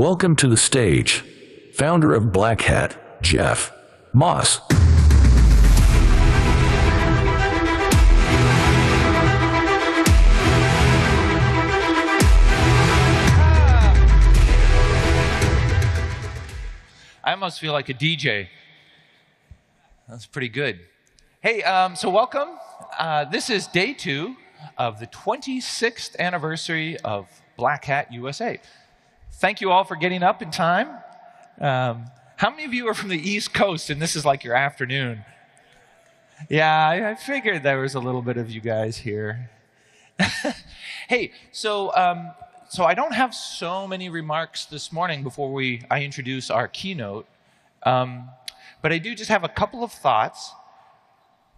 welcome to the stage, founder of Black Hat, Jeff Moss. I almost feel like a DJ. That's pretty good. Hey, so welcome. This is day 2 of the 26th anniversary of Black Hat USA. Thank you all for getting up in time. How many of you are from the East Coast and this is like your afternoon? Yeah, I figured there was a little bit of you guys here. Hey, so I don't have so many remarks this morning before I introduce our keynote, but I do just have a couple of thoughts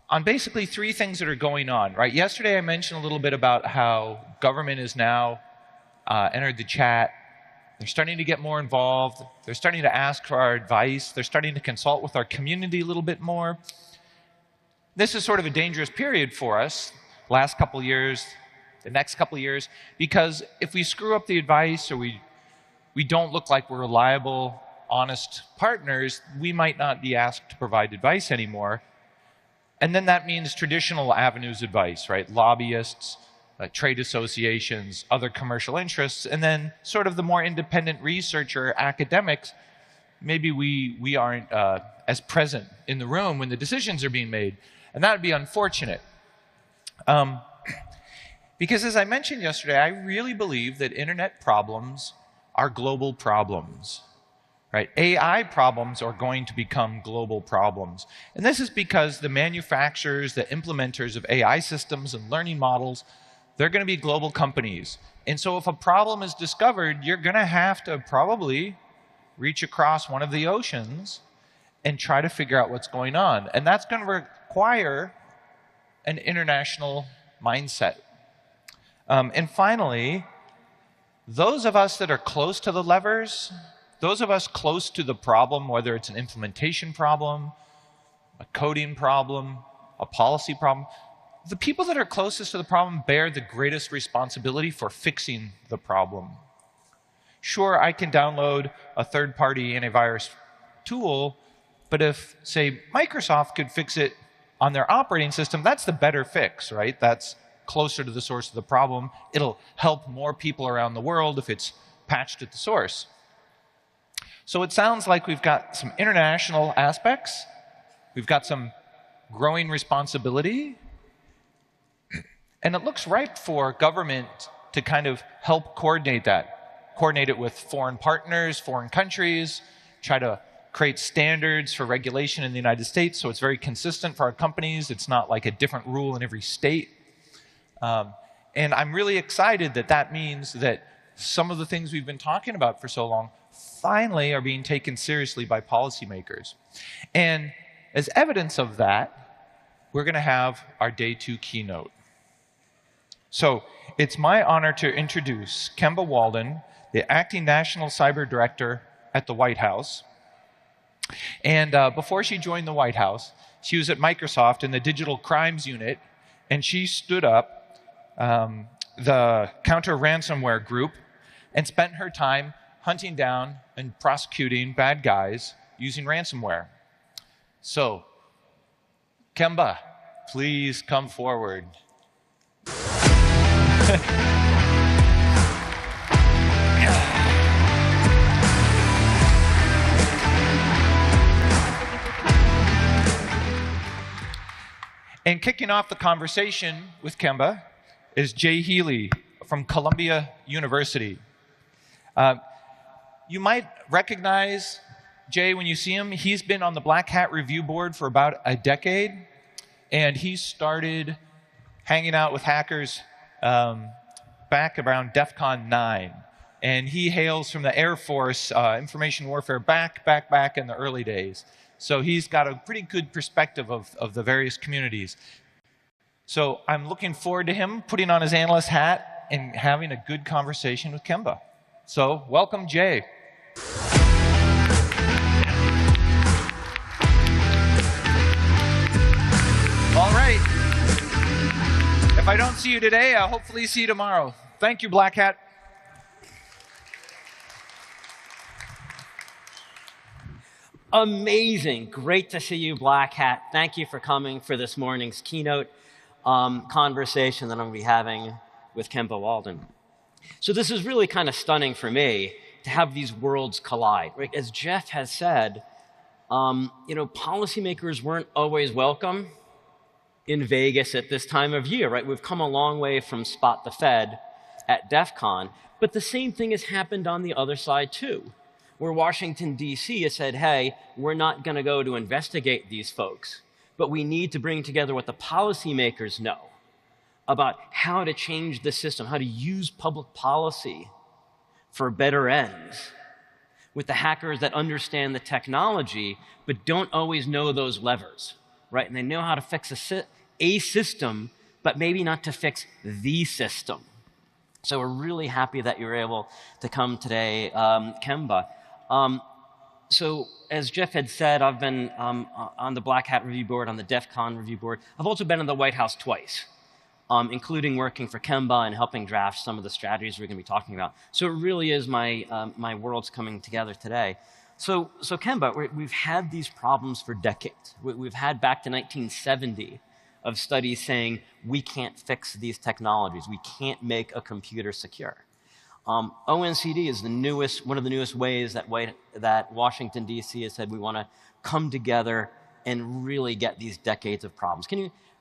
on basically 3 things that are going on. Right? Yesterday I mentioned a little bit about how government is now entered the chat. They're starting to get more involved. They're starting to ask for our advice. They're starting to consult with our community a little bit more. This is sort of a dangerous period for us, last couple of years, the next couple of years, because if we screw up the advice or we don't look like we're reliable, honest partners, we might not be asked to provide advice anymore. And then that means traditional avenues of advice, right? Lobbyists, trade associations, other commercial interests, and then sort of the more independent researcher academics, maybe we aren't as present in the room when the decisions are being made. And that would be unfortunate. Because as I mentioned yesterday, I really believe that internet problems are global problems. Right? AI problems are going to become global problems. And this is because the manufacturers, the implementers of AI systems and learning models, they're going to be global companies. And so if a problem is discovered, you're going to have to probably reach across one of the oceans and try to figure out what's going on. And that's going to require an international mindset. And finally, those of us that are close to the levers, those of us close to the problem, whether it's an implementation problem, a coding problem, a policy problem, the people that are closest to the problem bear the greatest responsibility for fixing the problem. Sure, I can download a third-party antivirus tool, but if, say, Microsoft could fix it on their operating system, that's the better fix, right? That's closer to the source of the problem. It'll help more people around the world if it's patched at the source. So it sounds like we've got some international aspects. We've got some growing responsibility. And it looks ripe for government to kind of help coordinate that. Coordinate it with foreign partners, foreign countries, try to create standards for regulation in the United States so it's very consistent for our companies. It's not like a different rule in every state. And I'm really excited that that means that some of the things we've been talking about for so long finally are being taken seriously by policymakers. And as evidence of that, we're going to have our day 2 keynote. So it's my honor to introduce Kemba Walden, the acting National Cyber Director at the White House. And before she joined the White House, she was at Microsoft in the Digital Crimes Unit, and she stood up the counter-ransomware group and spent her time hunting down and prosecuting bad guys using ransomware. So, Kemba, please come forward. And kicking off the conversation with Kemba is Jay Healey from Columbia University. You might recognize Jay when you see him. He's been on the Black Hat Review Board for about a decade, and he started hanging out with hackers back around DEF CON 9. And he hails from the Air Force, information warfare back in the early days. So he's got a pretty good perspective of the various communities. So I'm looking forward to him putting on his analyst hat and having a good conversation with Kemba. So welcome, Jay. All right. If I don't see you today, I'll hopefully see you tomorrow. Thank you, Black Hat. Amazing. Great to see you, Black Hat. Thank you for coming for this morning's keynote conversation that I'm going to be having with Kemba Walden. So this is really kind of stunning for me to have these worlds collide. Right? As Jeff has said, policymakers weren't always welcome in Vegas at this time of year. Right? We've come a long way from Spot the Fed at DEF CON, but the same thing has happened on the other side too, where Washington, D.C. has said, hey, we're not going to go to investigate these folks, but we need to bring together what the policymakers know about how to change the system, how to use public policy for better ends, with the hackers that understand the technology but don't always know those levers, right? And they know how to fix a system, but maybe not to fix the system. So we're really happy that you were able to come today, Kemba. So as Jeff had said, I've been on the Black Hat Review Board, on the DEF CON Review Board. I've also been in the White House twice, including working for Kemba and helping draft some of the strategies we're going to be talking about. So it really is my worlds coming together today. So Kemba, we've had these problems for decades. We've had back to 1970 of studies saying we can't fix these technologies. We can't make a computer secure. ONCD is one of the newest ways that Washington, D.C. has said we want to come together and really get these decades of problems. Can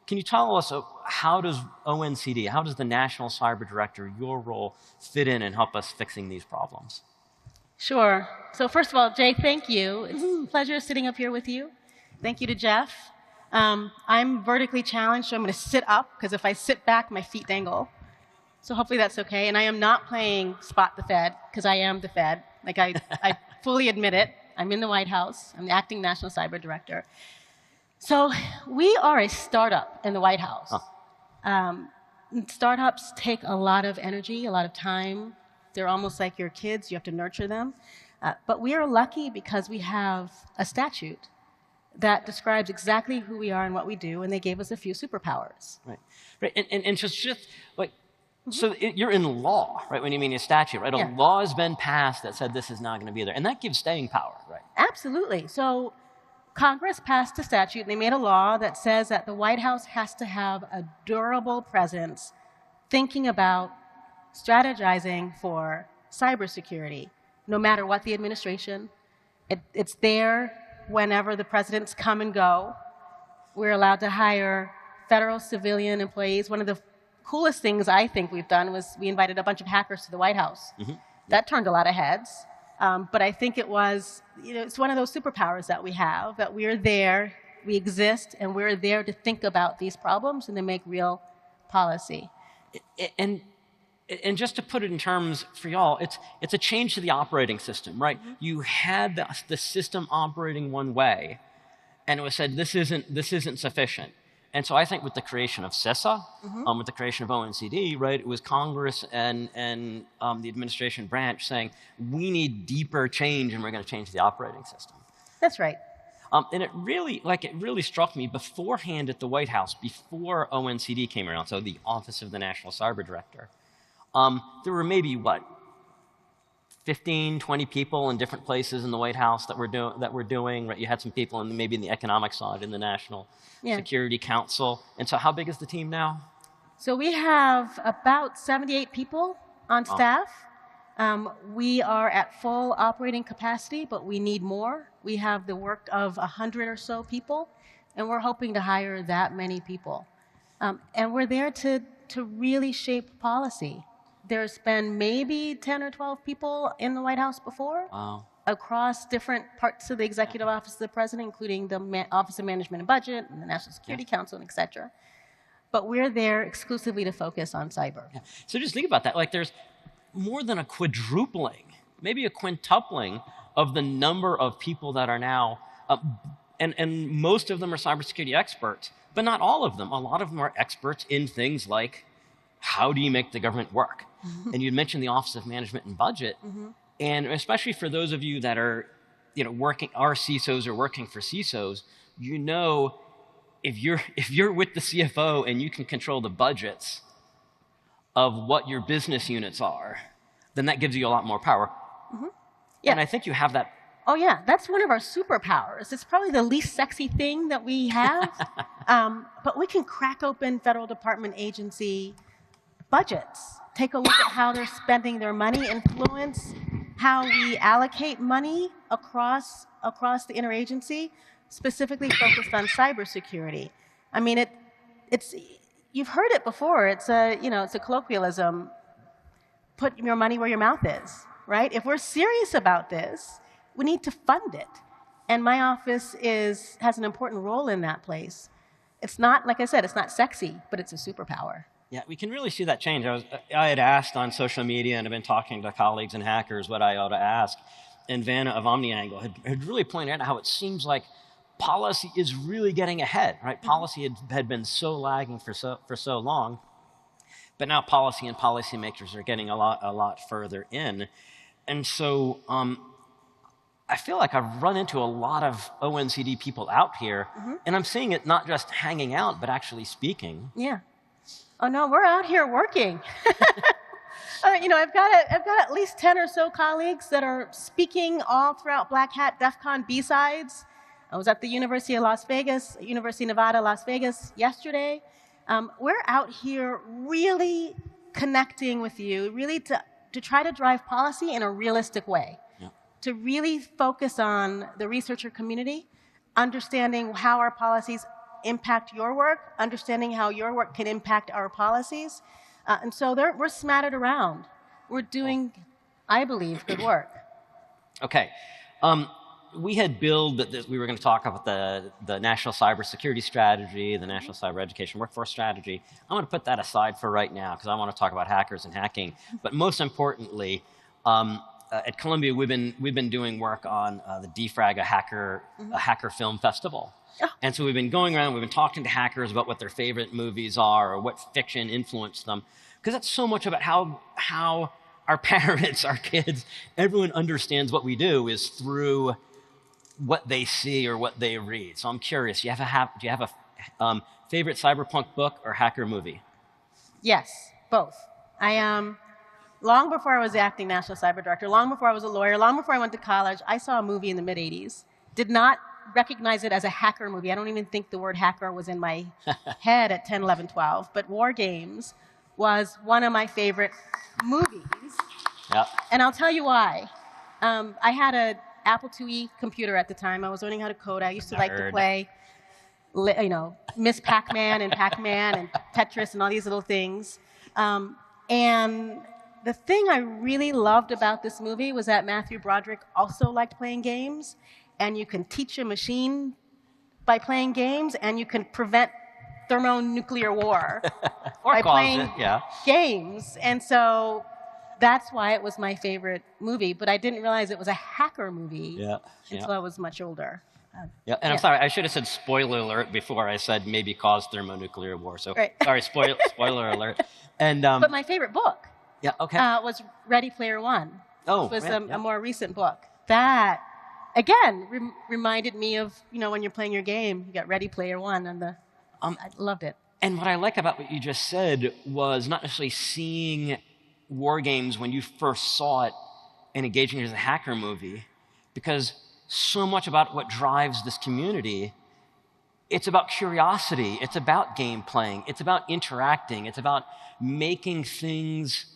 you tell us how does ONCD, how does the National Cyber Director, your role, fit in and help us fixing these problems? Sure. So first of all, Jay, thank you. It's a pleasure sitting up here with you. Thank you to Jeff. I'm vertically challenged, so I'm going to sit up, because if I sit back, my feet dangle. So hopefully that's okay. And I am not playing Spot the Fed, because I am the Fed. Like I fully admit it. I'm in the White House. I'm the acting National Cyber Director. So we are a startup in the White House. Startups take a lot of energy, a lot of time. They're almost like your kids. You have to nurture them. But we are lucky because we have a statute that describes exactly who we are and what we do, and they gave us a few superpowers. Right. And just like, so you're in law, right, when you mean a statute, right? Yeah. A law has been passed that said this is not going to be there, and that gives staying power, right? Absolutely. So Congress passed a statute, and they made a law that says that the White House has to have a durable presence thinking about strategizing for cybersecurity, no matter what the administration. It's there whenever the presidents come and go. We're allowed to hire federal civilian employees. One of the coolest things I think we've done was we invited a bunch of hackers to the White House. That turned a lot of heads. But I think it was, it's one of those superpowers that we have, that we're there, we exist, and we're there to think about these problems and to make real policy. And just to put it in terms for y'all, it's a change to the operating system, right? You had the system operating one way, and it was said this isn't sufficient. And so I think with the creation of CISA, with the creation of ONCD, right, it was Congress and the administration branch saying we need deeper change, and we're going to change the operating system. That's right. And it really struck me beforehand at the White House, before ONCD came around, so the Office of the National Cyber Director. There were maybe, 15, 20 people in different places in the White House that were doing, right? You had some people maybe in the economic side in the National Security Council. And so how big is the team now? So we have about 78 people on staff. We are at full operating capacity, but we need more. We have the work of 100 or so people, and we're hoping to hire that many people. And we're there to really shape policy. There's been maybe 10 or 12 people in the White House before, across different parts of the Executive Office of the President, including the Office of Management and Budget, and the National Security Council, and et cetera. But we're there exclusively to focus on cyber. So just think about that. Like, there's more than a quadrupling, maybe a quintupling of the number of people that are now, and most of them are cybersecurity experts, but not all of them. A lot of them are experts in things like, how do you make the government work? And you mentioned the Office of Management and Budget, and especially for those of you that are, our CISOs or working for CISOs, if you're with the CFO and you can control the budgets of what your business units are, then that gives you a lot more power. And I think you have that Oh yeah, that's one of our superpowers. It's probably the least sexy thing that we have, but we can crack open federal department agency budgets, take a look at how they're spending their money, influence how we allocate money across the interagency, specifically focused on cybersecurity. I mean, it's you've heard it before. It's a colloquialism. Put your money where your mouth is, right? If we're serious about this, we need to fund it. And my office has an important role in that place. It's not, like I said, it's not sexy, but it's a superpower. Yeah, we can really see that change. I had asked on social media, and I've been talking to colleagues and hackers what I ought to ask. And Vanna of OmniAngle had really pointed out how it seems like policy is really getting ahead, right? Policy had been so lagging for so long, but now policy and policymakers are getting a lot further in. And so I feel like I've run into a lot of ONCD people out here, and I'm seeing it not just hanging out, but actually speaking. Yeah. Oh no, we're out here working. I've got at least 10 or so colleagues that are speaking all throughout Black Hat DEF CON B-sides. I was at the University of Nevada, Las Vegas yesterday. We're out here really connecting with you, really to try to drive policy in a realistic way. Yeah. To really focus on the researcher community, understanding how our policies impact your work, understanding how your work can impact our policies. And so we're smattered around. We're doing, I believe, good work. Okay. We had billed that we were going to talk about the National Cybersecurity Strategy, the National Cyber Education Workforce Strategy. I'm going to put that aside for right now because I want to talk about hackers and hacking. But most importantly, at Columbia, we've been doing work on the Defrag a Hacker Film Festival. Oh. And so we've been going around, we've been talking to hackers about what their favorite movies are or what fiction influenced them. Because that's so much about how our parents, our kids, everyone understands what we do is through what they see or what they read. So I'm curious, do you have a favorite cyberpunk book or hacker movie? Yes, both. Long before I was the acting national cyber director, long before I was a lawyer, long before I went to college, I saw a movie in the mid-'80s. Did not recognize it as a hacker movie. I don't even think the word hacker was in my head at 10, 11, 12. But War Games was one of my favorite movies. Yep. And I'll tell you why. I had an Apple IIe computer at the time. I was learning how to code. I used to like to play, Miss Pac-Man and Pac-Man and Tetris and all these little things. And the thing I really loved about this movie was that Matthew Broderick also liked playing games. And you can teach a machine by playing games, and you can prevent thermonuclear war by playing games. And so that's why it was my favorite movie. But I didn't realize it was a hacker movie until I was much older. I'm sorry, I should have said spoiler alert before I said maybe cause thermonuclear war. So sorry, spoiler alert. And but my favorite book was Ready Player One. Oh, which was a more recent book. That again, reminded me of, when you're playing your game, you got Ready Player One, and I loved it. And what I like about what you just said was not necessarily seeing War Games when you first saw it and engaging it as a hacker movie, because so much about what drives this community, it's about curiosity, it's about game playing, it's about interacting, it's about making things,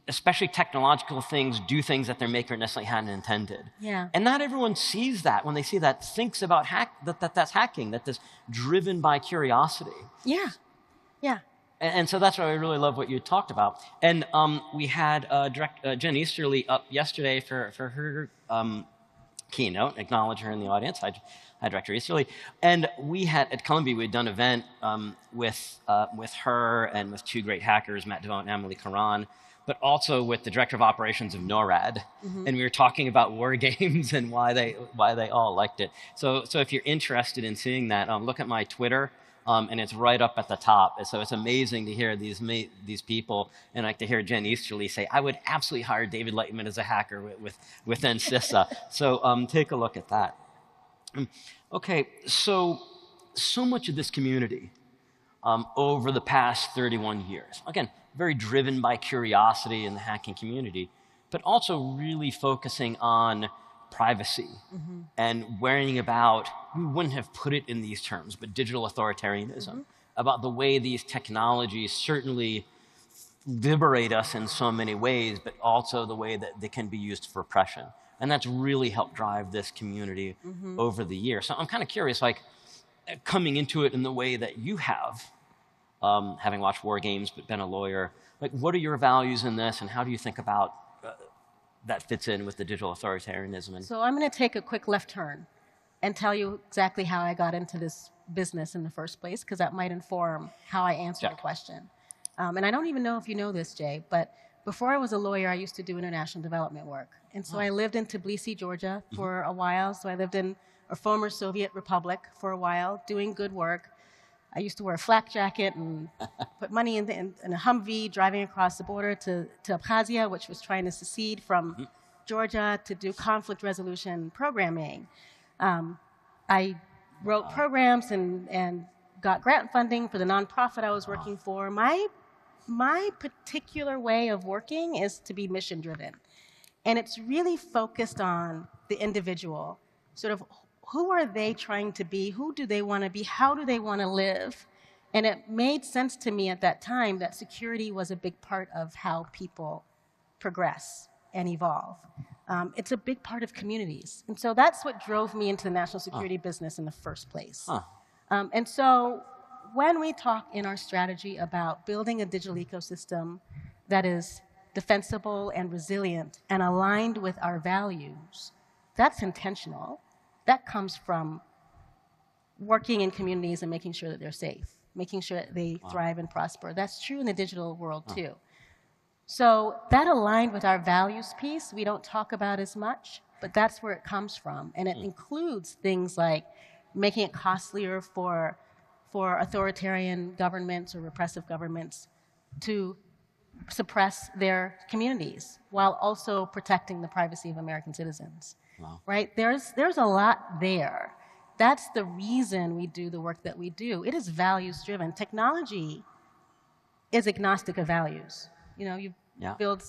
especially technological things, do things that their maker necessarily hadn't intended. Yeah. And not everyone sees that when they see that, thinks about that's hacking, that's driven by curiosity. Yeah, yeah. And so that's why I really love what you talked about. And we had Jen Easterly up yesterday for her keynote, acknowledge her in the audience. Hi, Director Easterly. And we had, at Columbia, we had done an event with her and with two great hackers, Matt DeVoe and Emily Karan, but also with the Director of Operations of NORAD. And we were talking about War Games and why they all liked it. So if you're interested in seeing that, look at my Twitter. And it's right up at the top. So it's amazing to hear these people, and like to hear Jen Easterly say, I would absolutely hire David Lightman as a hacker within CISA. So take a look at that. Okay, so much of this community over the past 31 years, again, very driven by curiosity in the hacking community, but also really focusing on privacy and worrying about, we wouldn't have put it in these terms, but digital authoritarianism, about the way these technologies certainly liberate us in so many ways, but also the way that they can be used for oppression. And that's really helped drive this community over the years. So I'm kind of curious, like, coming into it in the way that you have, having watched war games but been a lawyer, like, what are your values in this, and how do you think about that fits in with the digital authoritarianism? So I'm going to take a quick left turn and tell you exactly how I got into this business in the first place, because that might inform how I answer the question. And I don't even know if you know this, Jay, but before I was a lawyer, I used to do international development work. And so I lived in Tbilisi, Georgia for a while. So I lived in a former Soviet republic for a while, doing good work. I used to wear a flak jacket and put money in a Humvee, driving across the border to Abkhazia, which was trying to secede from Georgia, to do conflict resolution programming. I wrote programs and got grant funding for the nonprofit I was working for. My particular way of working is to be mission-driven. And it's really focused on the individual, sort of who are they trying to be, who do they want to be, how do they want to live? And it made sense to me at that time that security was a big part of how people progress and evolve. It's a big part of communities. And so that's what drove me into the national security business in the first place. And so when we talk in our strategy about building a digital ecosystem that is defensible and resilient and aligned with our values, that's intentional. That comes from working in communities and making sure that they're safe, making sure that they thrive and prosper. That's true in the digital world too. So that aligned with our values piece, we don't talk about as much, but that's where it comes from. And it includes things like making it costlier for authoritarian governments or repressive governments to suppress their communities while also protecting the privacy of American citizens. Right? There's a lot there. That's the reason we do the work that we do. It is values driven. Technology is agnostic of values. You know, you build,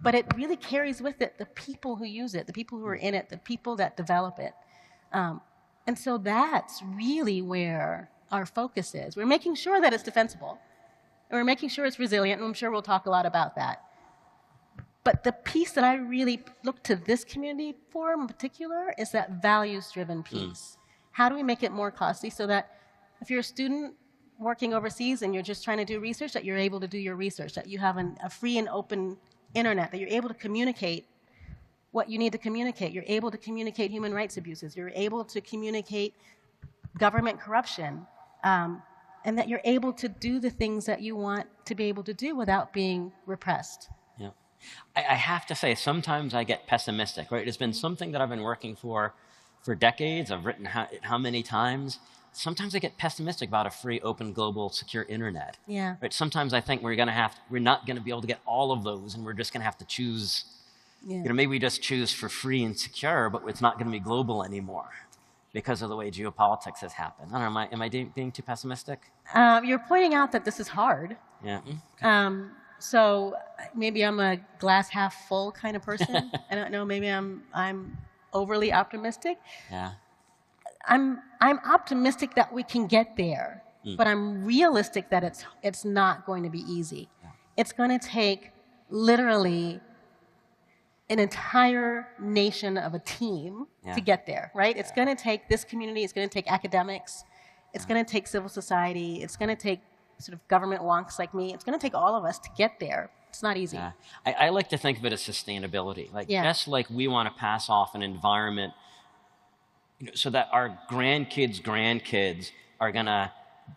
but it really carries with it the people who use it, the people who are in it, the people that develop it. And so that's really where our focus is. We're making sure that it's defensible, and we're making sure it's resilient, and I'm sure we'll talk a lot about that. But the piece that I really look to this community for in particular is that values-driven piece. How do we make it more costly so that if you're a student working overseas and you're just trying to do research, that you're able to do your research, that you have a free and open internet, that you're able to communicate what you need to communicate. You're able to communicate human rights abuses. You're able to communicate government corruption, and that you're able to do the things that you want to be able to do without being repressed. I have to say, sometimes I get pessimistic, right? It's been something that I've been working for decades. I've written how many times. Sometimes I get pessimistic about a free, open, global, secure internet. Right? Sometimes I think we're not going to be able to get all of those, and we're just going to have to choose. You know, maybe we just choose for free and secure, but it's not going to be global anymore because of the way geopolitics has happened. I don't know, am I being too pessimistic? You're pointing out that this is hard. So maybe I'm a glass half full kind of person. I don't know. Maybe I'm overly optimistic. I'm optimistic that we can get there, but I'm realistic that it's not going to be easy. It's going to take literally an entire nation of a team to get there, right? It's going to take this community. It's going to take academics. It's going to take civil society. It's going to take sort of government wonks like me. It's going to take all of us to get there. It's not easy. I like to think of it as sustainability. Like just like we want to pass off an environment, you know, so that our grandkids are going to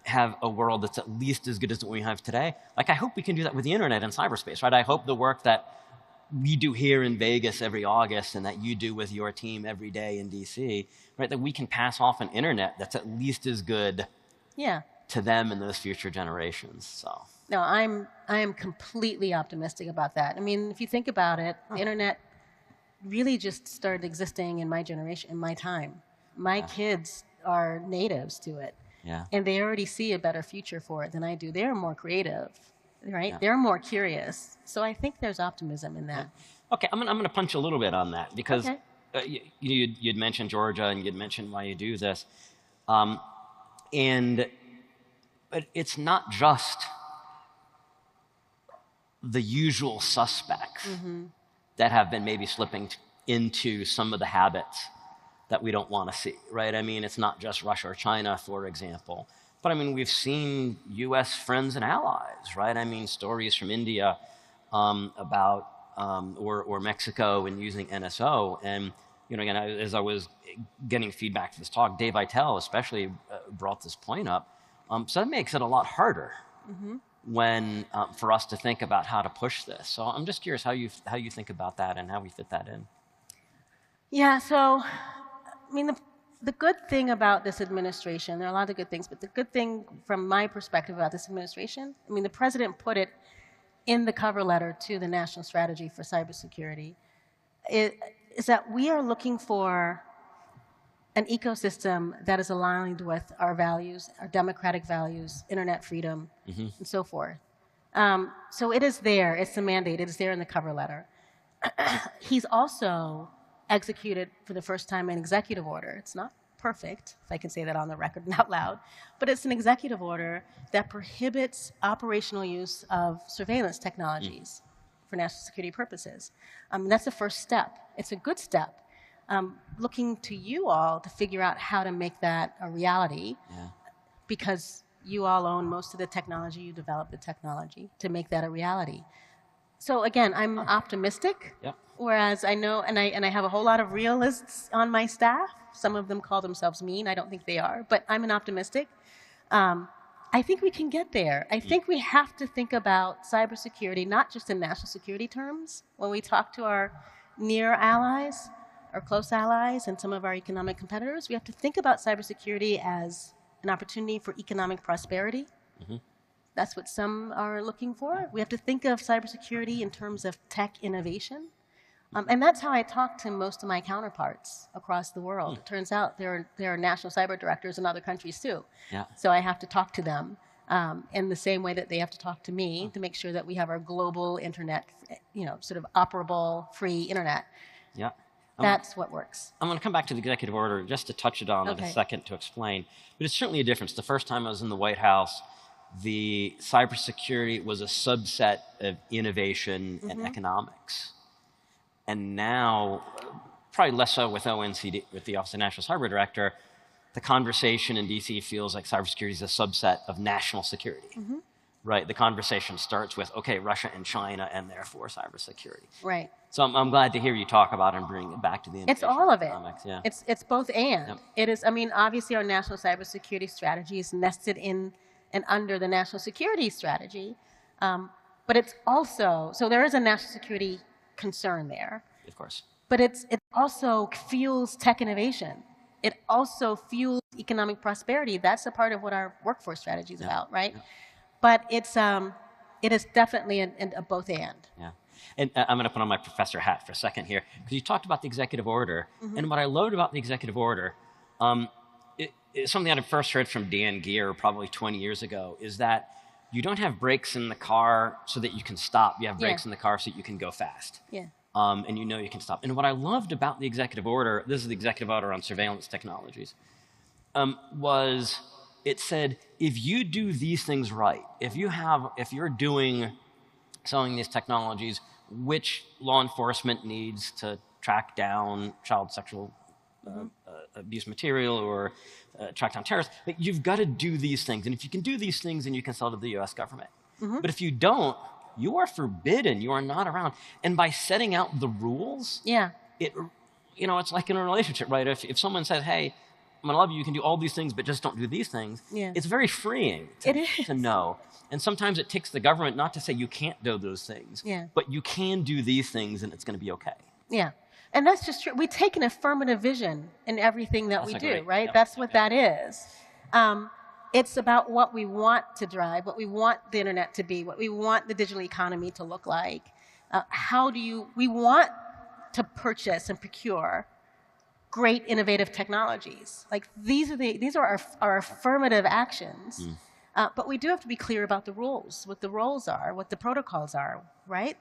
have a world that's at least as good as what we have today. Like, I hope we can do that with the internet and cyberspace, right? I hope the work that we do here in Vegas every August and that you do with your team every day in DC, right, that we can pass off an internet that's at least as good to them and those future generations. So no, I am completely optimistic about that. I mean, if you think about it, the internet really just started existing in my generation, in my time. My kids are natives to it, and they already see a better future for it than I do. They're more creative, right? They're more curious. So I think there's optimism in that. Okay, I'm gonna punch a little bit on that because you'd mentioned Georgia, and you'd mentioned why you do this. But it's not just the usual suspects that have been maybe slipping into some of the habits that we don't want to see, right? I mean, it's not just Russia or China, for example. But I mean, we've seen US friends and allies, right? I mean, stories from India about, or Mexico and using NSO. And, you know, again, as I was getting feedback for this talk, Dave Vitale especially brought this point up. So that makes it a lot harder when for us to think about how to push this. So I'm just curious how you think about that and how we fit that in. Yeah, so, I mean, the good thing about this administration, there are a lot of good things, but the good thing from my perspective about this administration, I mean, the president put it in the cover letter to the National Strategy for Cybersecurity, is that we are looking for an ecosystem that is aligned with our values, our democratic values, internet freedom, and so forth. So it is there, it's the mandate, it is there in the cover letter. He's also executed for the first time an executive order. It's not perfect, if I can say that on the record and out loud, but it's an executive order that prohibits operational use of surveillance technologies for national security purposes. That's the first step. It's a good step. Looking to you all to figure out how to make that a reality, because you all own most of the technology, you develop the technology to make that a reality. So again, I'm optimistic, whereas I know, and I have a whole lot of realists on my staff. Some of them call themselves mean. I don't think they are, but I'm an optimistic. I think we can get there. I think we have to think about cybersecurity not just in national security terms. When we talk to our near allies, our close allies, and some of our economic competitors, we have to think about cybersecurity as an opportunity for economic prosperity. That's what some are looking for. We have to think of cybersecurity in terms of tech innovation. And that's how I talk to most of my counterparts across the world. It turns out there are national cyber directors in other countries too. So I have to talk to them in the same way that they have to talk to me to make sure that we have our global internet, sort of operable, free internet. That's what works. I'm going to come back to the executive order just to touch it on in a second to explain. But it's certainly a difference. The first time I was in the White House, the cybersecurity was a subset of innovation and economics. And now, probably less so with ONCD, with the Office of National Cyber Director, the conversation in DC feels like cybersecurity is a subset of national security. Right? The conversation starts with, okay, Russia and China, and therefore cybersecurity. Right. So I'm glad to hear you talk about it and bring it back to the innovation. It's all of it. Yeah. It's both and. It is, I mean, obviously our national cybersecurity strategy is nested in and under the national security strategy. But it's also, so there is a national security concern there. Of course. But it also fuels tech innovation. It also fuels economic prosperity. That's a part of what our workforce strategy is about, right? But it is definitely a both and. And I'm going to put on my professor hat for a second here, because you talked about the executive order. And what I loved about the executive order, it's something that I first heard from Dan Geer probably 20 years ago, is that you don't have brakes in the car so that you can stop. You have brakes in the car so you can go fast. And you can stop. And what I loved about the executive order, this is the executive order on surveillance technologies, was it said, if you do these things right, if you're selling these technologies, which law enforcement needs to track down child sexual abuse material or track down terrorists, but you've got to do these things. And if you can do these things, then you can sell to the US government. But if you don't, you are forbidden. You are not around. And by setting out the rules, it's like in a relationship, right? If someone says, hey, I'm going to love you, you can do all these things, but just don't do these things, it's very freeing to know. And sometimes it takes the government not to say you can't do those things, but you can do these things and it's going to be okay. And that's just true. We take an affirmative vision in everything that we do, right? That's what that is. It's about what we want to drive, what we want the internet to be, what we want the digital economy to look like. We want to purchase and procure great innovative technologies. Like these are our affirmative actions. But we do have to be clear about the rules, what the roles are, what the protocols are, right?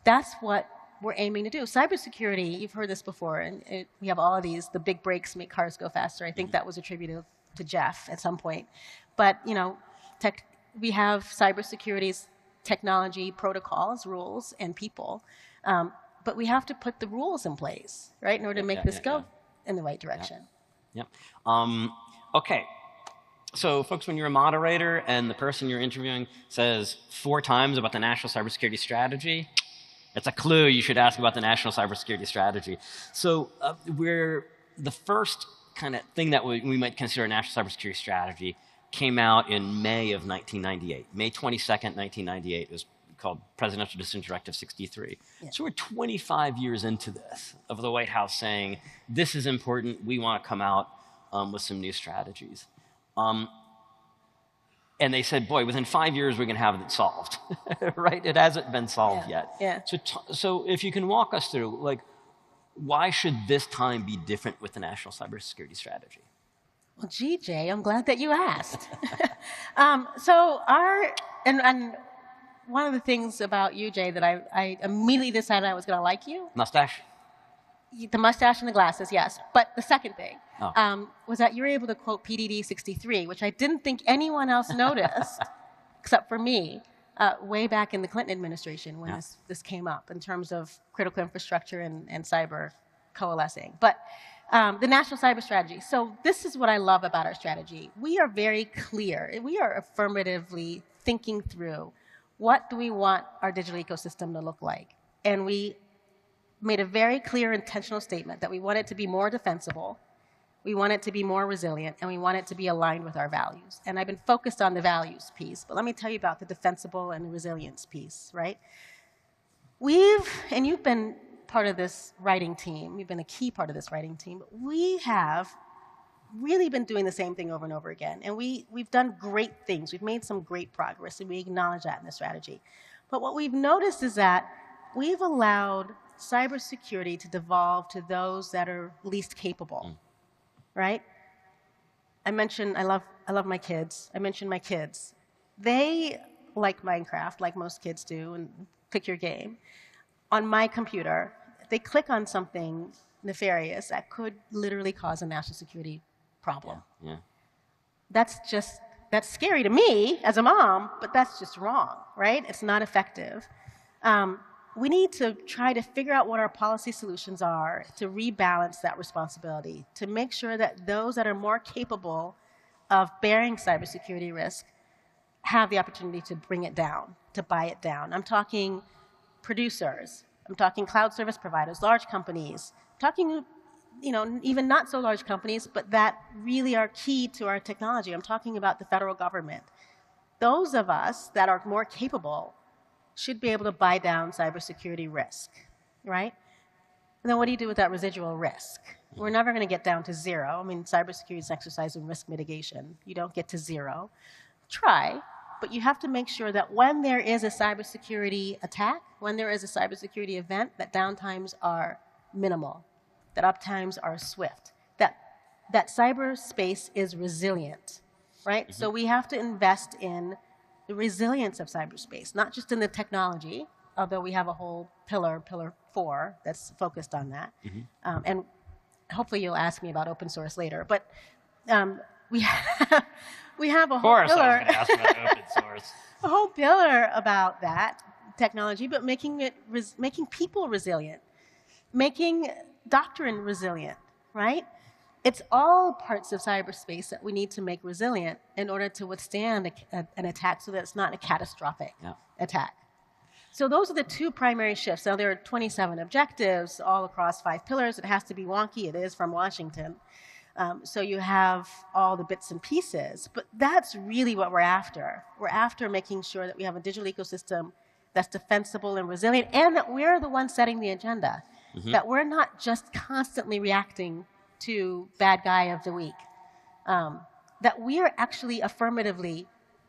That's what we're aiming to do. Cybersecurity, you've heard this before, and we have all of these, the big breaks make cars go faster. I think that was attributed to Jeff at some point. But, you know, we have cybersecurity's technology protocols, rules, and people. But we have to put the rules in place, right, in order to make this go in the right direction. Yep. Okay. So, folks, when you're a moderator and the person you're interviewing says 4 times about the National Cybersecurity Strategy, it's a clue you should ask about the National Cybersecurity Strategy. So, the first kind of thing that we might consider a National Cybersecurity Strategy came out in May of 1998. May 22nd, 1998. It was called Presidential Decision Directive 63. Yeah. So we're 25 years into this, of the White House saying, this is important, we want to come out with some new strategies. And they said, boy, within 5 years, we're going to have it solved, right? It hasn't been solved yet. Yeah. So if you can walk us through, like, why should this time be different with the National Cybersecurity Strategy? Well, gee, Jay, I'm glad that you asked. And one of the things about you, Jay, that I immediately decided I was going to like you. Mustache? The mustache and the glasses, yes. But the second thing was that you were able to quote PDD 63, which I didn't think anyone else noticed, except for me, way back in the Clinton administration when this came up in terms of critical infrastructure and cyber coalescing. But the National Cyber Strategy. So this is what I love about our strategy. We are very clear. We are affirmatively thinking through what do we want our digital ecosystem to look like. And we made a very clear intentional statement that we want it to be more defensible, we want it to be more resilient, and we want it to be aligned with our values. And I've been focused on the values piece, but let me tell you about the defensible and the resilience piece, right? And you've been part of this writing team, you've been a key part of this writing team, but we have really been doing the same thing over and over again. And we've done great things. We've made some great progress, and we acknowledge that in the strategy. But what we've noticed is that we've allowed cybersecurity to devolve to those that are least capable, right? I love my kids. I mentioned my kids. They like Minecraft, like most kids do, and pick your game. On my computer, they click on something nefarious that could literally cause a national security problem. Yeah. That's scary to me as a mom, but that's just wrong, right? It's not effective. We need to try to figure out what our policy solutions are to rebalance that responsibility, to make sure that those that are more capable of bearing cybersecurity risk have the opportunity to bring it down, to buy it down. I'm talking producers, I'm talking cloud service providers, large companies, I'm talking, even not so large companies, but that really are key to our technology. I'm talking about the federal government. Those of us that are more capable should be able to buy down cybersecurity risk, right? And then what do you do with that residual risk? We're never going to get down to zero. I mean, cybersecurity is an exercise in risk mitigation. You don't get to zero. Try, but you have to make sure that when there is a cybersecurity attack, when there is a cybersecurity event, that downtimes are minimal, that uptimes are swift, that cyberspace is resilient, right? So we have to invest in the resilience of cyberspace, not just in the technology, although we have a whole pillar 4, that's focused on that. And hopefully you'll ask me about open source later. But we have a whole pillar. Of course I was going to ask about open source. A whole pillar about that technology, but making people resilient, making doctrine resilient, right? It's all parts of cyberspace that we need to make resilient in order to withstand an attack so that it's not a catastrophic attack. So those are the 2 primary shifts. Now, there are 27 objectives all across 5 pillars. It has to be wonky. It is from Washington. So you have all the bits and pieces. But that's really what we're after. We're after making sure that we have a digital ecosystem that's defensible and resilient, and that we're the ones setting the agenda, that we're not just constantly reacting to bad guy of the week, that we are actually affirmatively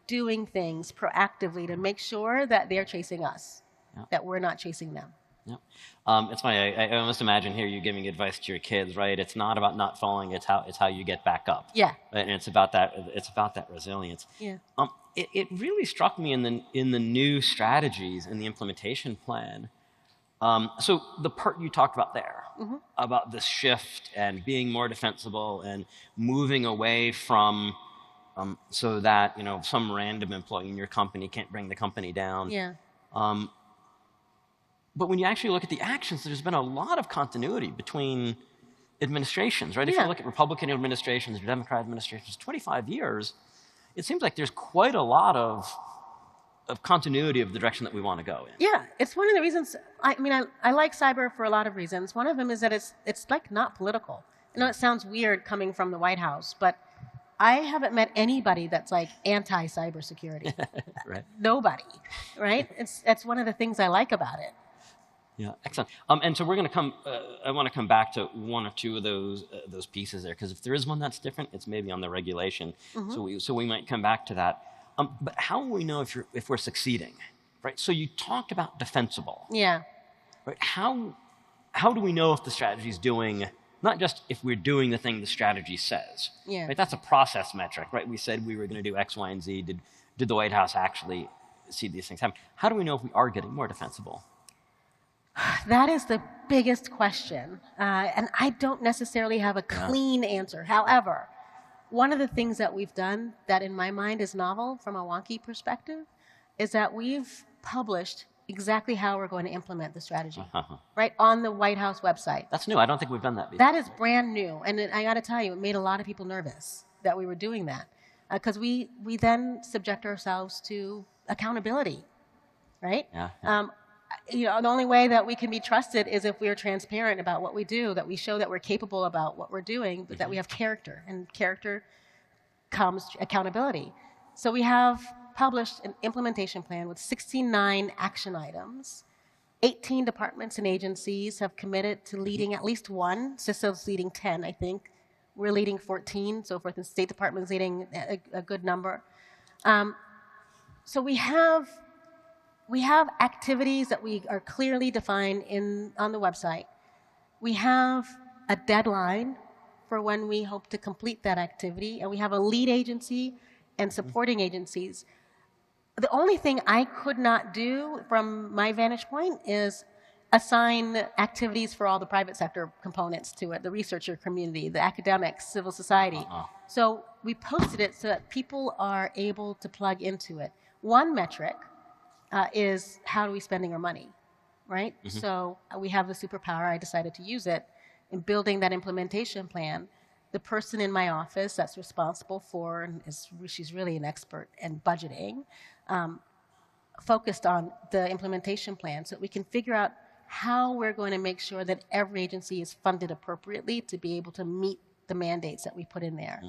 doing things proactively to make sure that they're chasing us, that we're not chasing them. It's funny, I almost imagine here you giving advice to your kids, right? It's not about not falling, it's how you get back up. Yeah. Right? And it's about that resilience. Yeah. It really struck me in the new strategies in the implementation plan, So the part you talked about there, about this shift and being more defensible and moving away from so that some random employee in your company can't bring the company down. Yeah. But when you actually look at the actions, there's been a lot of continuity between administrations, right? If you look at Republican administrations or Democrat administrations, 25 years, it seems like there's quite a lot of continuity of the direction that we want to go in. Yeah, it's one of the reasons. I like cyber for a lot of reasons. One of them is that it's like not political. I know it sounds weird coming from the White House, but I haven't met anybody that's like anti-cybersecurity. Right. Nobody, right? It's one of the things I like about it. Yeah, excellent. And so we're going to come. I want to come back to one or two of those pieces there, because if there is one that's different, it's maybe on the regulation. So we might come back to that. But how will we know if we're succeeding, right? So you talked about defensible. Yeah. Right. How do we know if the strategy is doing, not just if we're doing the thing the strategy says? Yeah. Right. That's a process metric, right? We said we were going to do X, Y, and Z. Did the White House actually see these things happen? How do we know if we are getting more defensible? That is the biggest question. And I don't necessarily have a clean answer. However, one of the things that we've done that in my mind is novel from a wonky perspective is that we've published exactly how we're going to implement the strategy, right, on the White House website. That's new. I don't think we've done that before. That is brand new. And I got to tell you, it made a lot of people nervous that we were doing that because we then subject ourselves to accountability, right? Yeah. The only way that we can be trusted is if we are transparent about what we do, that we show that we're capable about what we're doing, but that we have character, and character comes accountability. So we have published an implementation plan with 69 action items. 18 departments and agencies have committed to leading at least one. CISO's leading 10, I think. We're leading 14, so forth, and State Department's leading a good number. So we have activities that we are clearly defined on the website. We have a deadline for when we hope to complete that activity, and we have a lead agency and supporting agencies. The only thing I could not do from my vantage point is assign activities for all the private sector components to it, the researcher community, the academics, civil society. So we posted it so that people are able to plug into it. One metric is how are we spending our money, right? So we have the superpower. I decided to use it in building that implementation plan. The person in my office that's responsible for, and she's really an expert in budgeting, focused on the implementation plan so that we can figure out how we're going to make sure that every agency is funded appropriately to be able to meet the mandates that we put in there.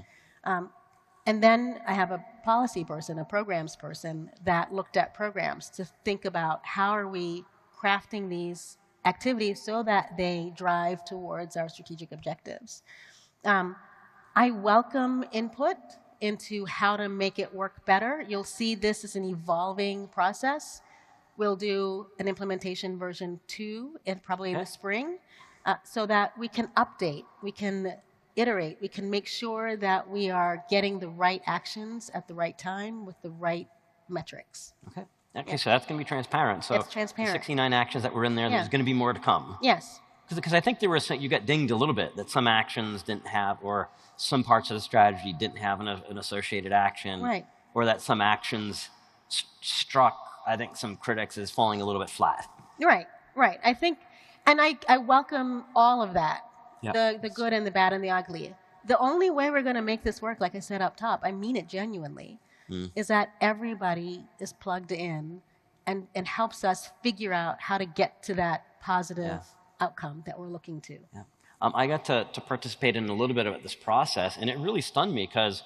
And then I have a policy person, a programs person, that looked at programs to think about how are we crafting these activities so that they drive towards our strategic objectives. I welcome input into how to make it work better. You'll see this is an evolving process. We'll do an implementation version 2 probably in the spring so that we can update, we can iterate, we can make sure that we are getting the right actions at the right time with the right metrics. Okay, so that's going to be transparent. So it's transparent. The 69 actions that were in there, there's going to be more to come. Yes. Because I think you got dinged a little bit that some actions didn't have, or some parts of the strategy didn't have an associated action. Right. Or that some actions struck, I think, some critics as falling a little bit flat. Right. I think, and I welcome all of that. Yeah. The good and the bad and the ugly. The only way we're going to make this work, like I said up top, I mean it genuinely, is that everybody is plugged in and helps us figure out how to get to that positive outcome that we're looking to. I got to participate in a little bit of this process, and it really stunned me because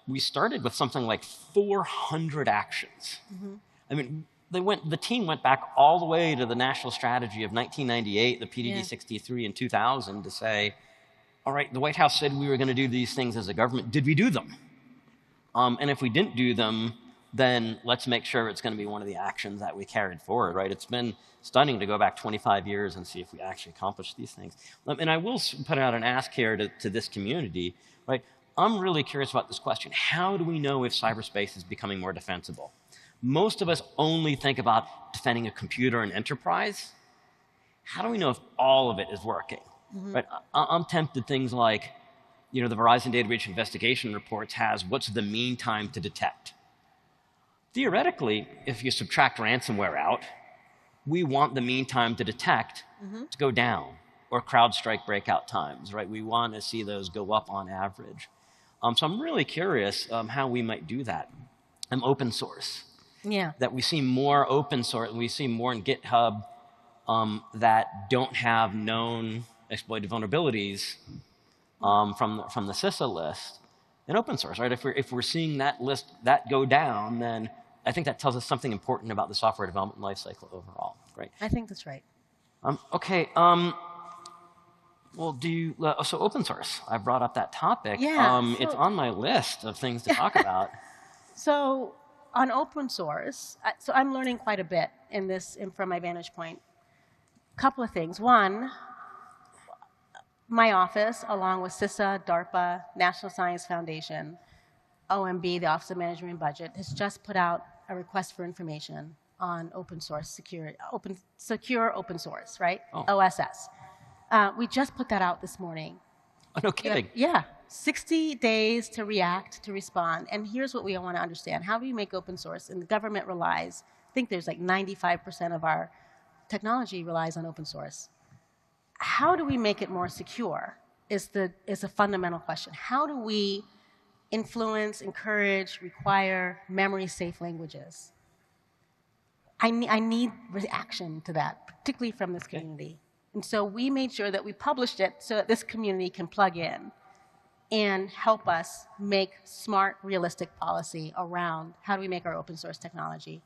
we started with something like 400 actions. I mean, the team went back all the way to the national strategy of 1998, the PDD 63 in 2000 to say, all right, the White House said we were going to do these things as a government. Did we do them? And if we didn't do them, then let's make sure it's going to be one of the actions that we carried forward, right? It's been stunning to go back 25 years and see if we actually accomplished these things. And I will put out an ask here to this community, right? I'm really curious about this question. How do we know if cyberspace is becoming more defensible? Most of us only think about defending a computer and enterprise. how do we know if all of it is working? Right? I'm tempted things like, the Verizon Data Breach Investigation reports has what's the mean time to detect. Theoretically, if you subtract ransomware out, we want the mean time to detect to go down, or CrowdStrike breakout times, right? We want to see those go up on average. So I'm really curious how we might do that. Open source. Yeah. That we see more open source, we see more in GitHub that don't have known exploited vulnerabilities from the CISA list in open source, right? If we're seeing that list that go down, then I think that tells us something important about the software development lifecycle overall, right? I think that's right. Okay. Well, so open source, I brought up that topic. Yeah, it's on my list of things to talk about. So on open source, so I'm learning quite a bit from my vantage point. Couple of things. One, my office, along with CISA, DARPA, National Science Foundation, OMB, the Office of Management and Budget, has just put out a request for information on open source secure open source, right? OSS. We just put that out this morning. Oh, no kidding. Yeah, 60 days to react, to respond. And here's what we want to understand. How do we make open source? And the government relies, I think there's like 95% of our technology relies on open source. How do we make it more secure is a fundamental question. How do we influence, encourage, require memory-safe languages? I need reaction to that, particularly from this community. And so we made sure that we published it so that this community can plug in and help us make smart, realistic policy around how do we make our open source technology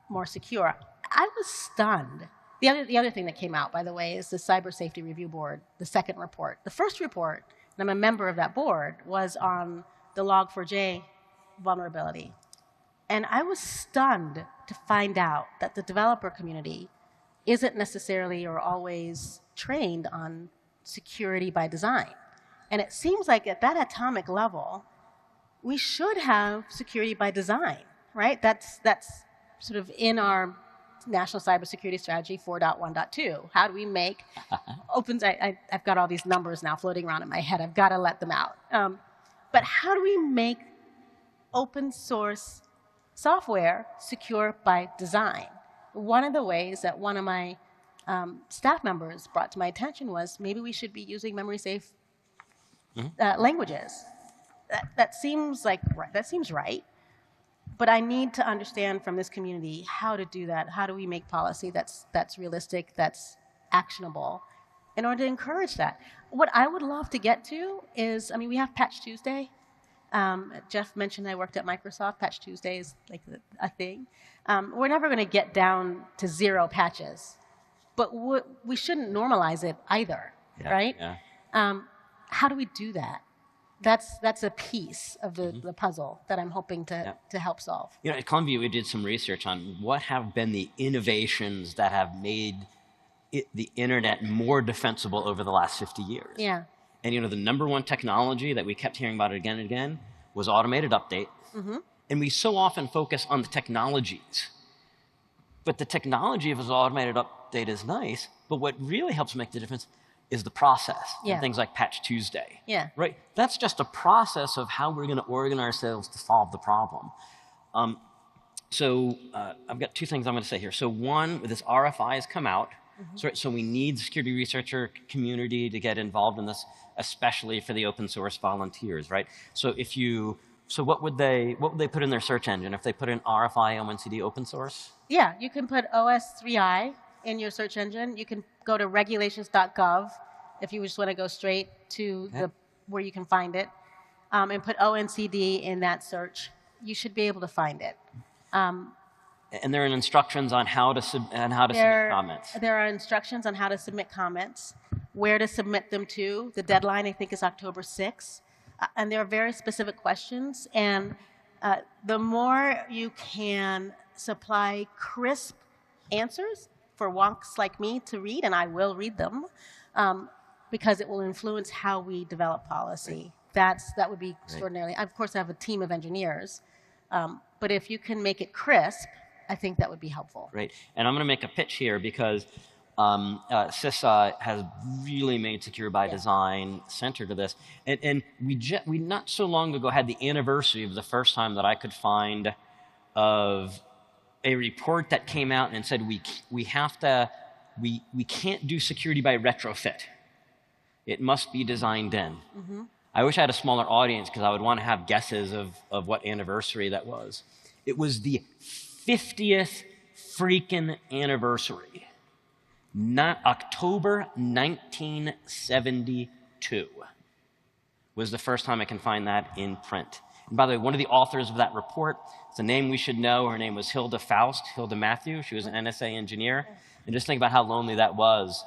more secure. I was stunned. The other thing that came out, by the way, is the Cybersecurity Review Board, the second report. The first report, and I'm a member of that board, was on the Log4j vulnerability. And I was stunned to find out that the developer community isn't necessarily or always trained on security by design. And it seems like at that atomic level, we should have security by design, right? That's sort of in our National Cybersecurity Strategy 4.1.2. How do we make I've got all these numbers now floating around in my head. I've got to let them out. But how do we make open source software secure by design? One of the ways that one of my staff members brought to my attention was maybe we should be using memory-safe languages. That seems right. But I need to understand from this community how to do that. How do we make policy that's realistic, that's actionable, in order to encourage that? What I would love to get to is, we have Patch Tuesday. Jeff mentioned I worked at Microsoft. Patch Tuesday is like a thing. We're never going to get down to 0 patches, but we shouldn't normalize it either, right? Yeah. How do we do that? That's a piece of the puzzle that I'm hoping to help solve. At Columbia, we did some research on what have been the innovations that have made the internet more defensible over the last 50 years. Yeah. And the number one technology that we kept hearing about again and again was automated update. And we so often focus on the technologies. But the technology of automated update is nice, but what really helps make the difference is the process. And things like Patch Tuesday. Yeah. Right? That's just a process of how we're going to organize ourselves to solve the problem. So I've got 2 things I'm going to say here. So one, this RFI has come out. So we need the security researcher community to get involved in this, especially for the open source volunteers, right? So what would they put in their search engine if they put in RFI ONCD open source? Yeah, you can put OS3I in your search engine. You can go to regulations.gov if you just want to go straight to where you can find it, and put ONCD in that search. You should be able to find it. And there are instructions on how to submit comments. There are instructions on how to submit comments, where to submit them to. The deadline, I think, is October 6th. And there are very specific questions. And the more you can supply crisp answers for wonks like me to read, and I will read them, because it will influence how we develop policy. That would be extraordinarily. Of course, I have a team of engineers. But if you can make it crisp, I think that would be helpful. Right. And I'm going to make a pitch here because CISA has really made secure by design centered to this. And we not so long ago had the anniversary of the first time that I could find of a report that came out and said we can't do security by retrofit. It must be designed in. I wish I had a smaller audience because I would want to have guesses of what anniversary that was. It was the 50th freaking anniversary. Not October 1972 was the first time I can find that in print. And by the way, one of the authors of that report, it's a name we should know. Her name was Hilda Matthew. She was an NSA engineer. And just think about how lonely that was,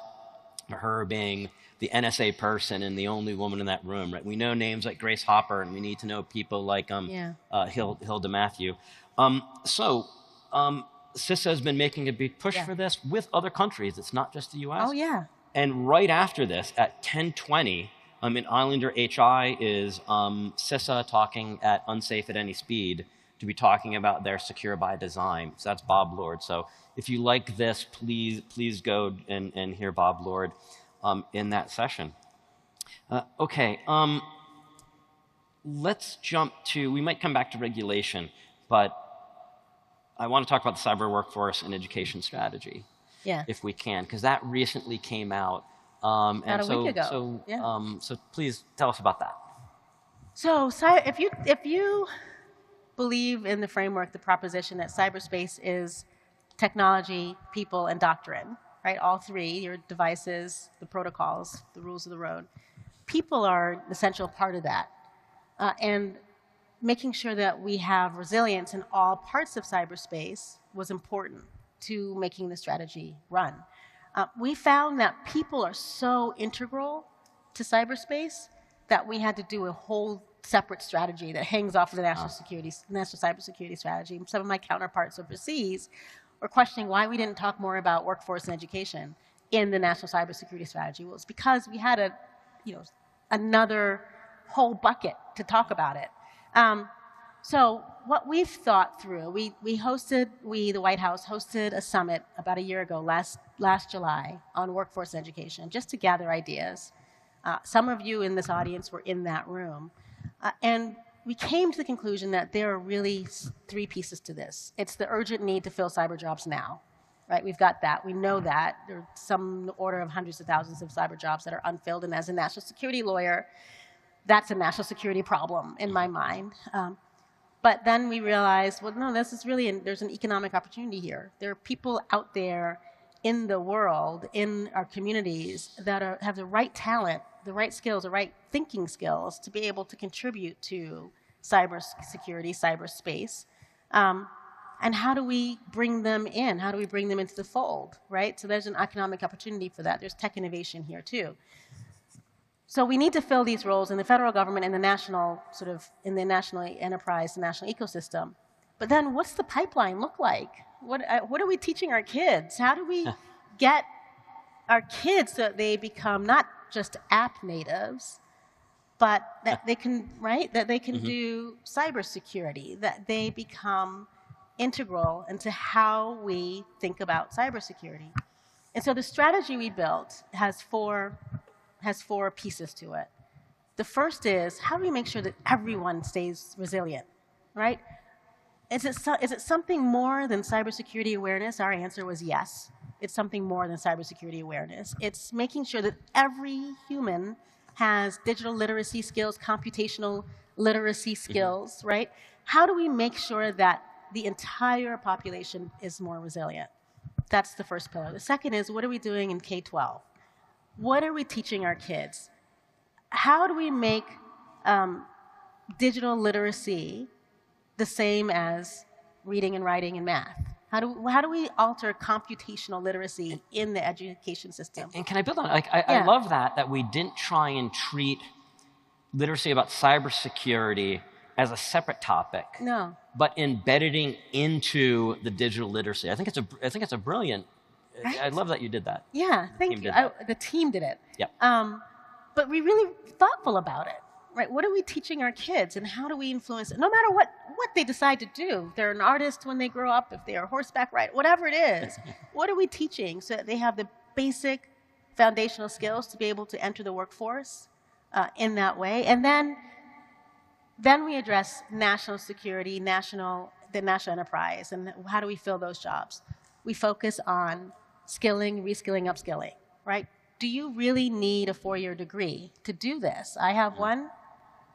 her being the NSA person and the only woman in that room, right? We know names like Grace Hopper, and we need to know people like Hilda Matthew. CISA has been making a big push for this with other countries. It's not just the US. Oh, yeah. And right after this, at 10:20, in Islander HI is CISA talking at Unsafe at Any Speed to be talking about their secure by design. So that's Bob Lord. So if you like this, please go and hear Bob Lord in that session. Let's jump to, we might come back to regulation, but I want to talk about the cyber workforce and education strategy, if we can, because that recently came out. About a week ago. So please tell us about that. So if you believe in the framework, the proposition that cyberspace is technology, people, and doctrine, right? All three, your devices, the protocols, the rules of the road. People are an essential part of that. And making sure that we have resilience in all parts of cyberspace was important to making the strategy run. We found that people are so integral to cyberspace that we had to do a whole separate strategy that hangs off of the national cybersecurity strategy. Some of my counterparts overseas were questioning why we didn't talk more about workforce and education in the national cybersecurity strategy. Well, it's because we had another whole bucket to talk about it. So what we've thought through, the White House hosted a summit about a year ago, last July, on workforce education, just to gather ideas. Some of you in this audience were in that room. And we came to the conclusion that there are really three pieces to this. It's the urgent need to fill cyber jobs now, right? We've got that. We know that. There are some order of hundreds of thousands of cyber jobs that are unfilled. And as a national security lawyer, that's a national security problem in my mind. But then we realized, well, no, this is really, there's an economic opportunity here. There are people out there in the world, in our communities, that have the right talent, the right skills, the right thinking skills to be able to contribute to cybersecurity, cyberspace. And how do we bring them in? How do we bring them into the fold, right? So there's an economic opportunity for that. There's tech innovation here too. So we need to fill these roles in the federal government and the national, in the national enterprise, the national ecosystem. But then what's the pipeline look like? What are we teaching our kids? How do we get our kids so that they become not just app natives, but that they can, that they can do cybersecurity, that they become integral into how we think about cybersecurity. And so the strategy we built has four pieces to it. The first is, how do we make sure that everyone stays resilient, right? Is it something more than cybersecurity awareness? Our answer was yes. It's something more than cybersecurity awareness. It's making sure that every human has digital literacy skills, computational literacy skills, right? How do we make sure that the entire population is more resilient? That's the first pillar. The second is, what are we doing in K-12? What are we teaching our kids? How do we make digital literacy the same as reading and writing and math? How do we alter computational literacy in the education system? And can I build on it? I love that we didn't try and treat literacy about cybersecurity as a separate topic. No. But embedding into the digital literacy. I think it's a brilliant. Right? I love that you did that. Yeah, thank you. The team did it. Yep. But we're really thoughtful about it, right? What are we teaching our kids, and how do we influence it? No matter what they decide to do, if they're an artist when they grow up, if they are horseback rider, whatever it is, what are we teaching so that they have the basic foundational skills to be able to enter the workforce in that way. And then we address national security, the national enterprise, and how do we fill those jobs? We focus on skilling, reskilling, upskilling, right? Do you really need a 4-year degree to do this? I have one,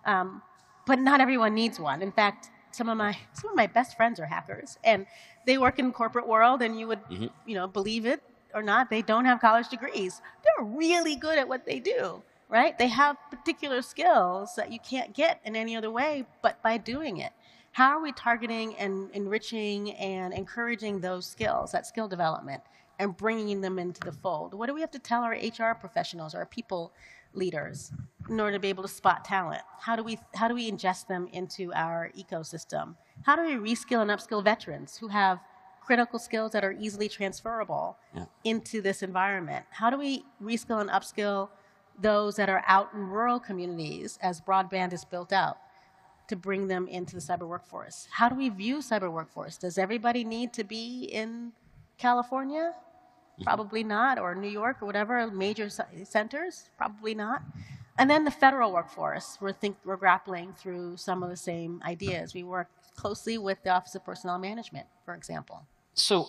but not everyone needs one. In fact, some of my best friends are hackers, and they work in the corporate world, and you would, believe it or not, they don't have college degrees. They're really good at what they do, right? They have particular skills that you can't get in any other way but by doing it. How are we targeting and enriching and encouraging those skills, that skill development, and bringing them into the fold? What do we have to tell our HR professionals, our people leaders, in order to be able to spot talent? How do we ingest them into our ecosystem? How do we reskill and upskill veterans who have critical skills that are easily transferable into this environment? How do we reskill and upskill those that are out in rural communities as broadband is built out to bring them into the cyber workforce? How do we view cyber workforce? Does everybody need to be in California? Probably not, or New York, or whatever, major centers? Probably not. And then the federal workforce, we're grappling through some of the same ideas. We work closely with the Office of Personnel Management, for example. So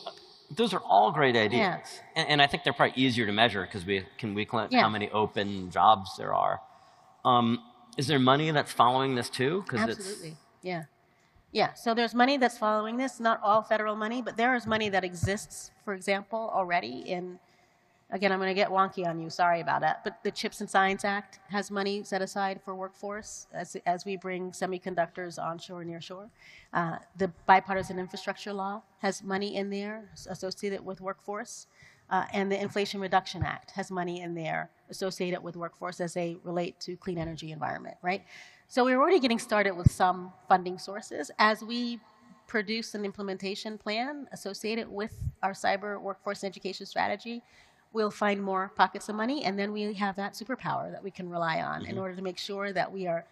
those are all great ideas. Yeah. And I think they're probably easier to measure because we can how many open jobs there are. Is there money that's following this too? Absolutely, yeah. Yeah, so there's money that's following this, not all federal money, but there is money that exists, for example, already in, again, I'm going to get wonky on you, sorry about that, but the CHIPS and Science Act has money set aside for workforce as we bring semiconductors onshore and nearshore. The bipartisan infrastructure law has money in there associated with workforce. And the Inflation Reduction Act has money in there associated with workforce as they relate to clean energy environment, right? So we're already getting started with some funding sources. As we produce an implementation plan associated with our cyber workforce education strategy, we'll find more pockets of money, and then we have that superpower that we can rely on in order to make sure that we are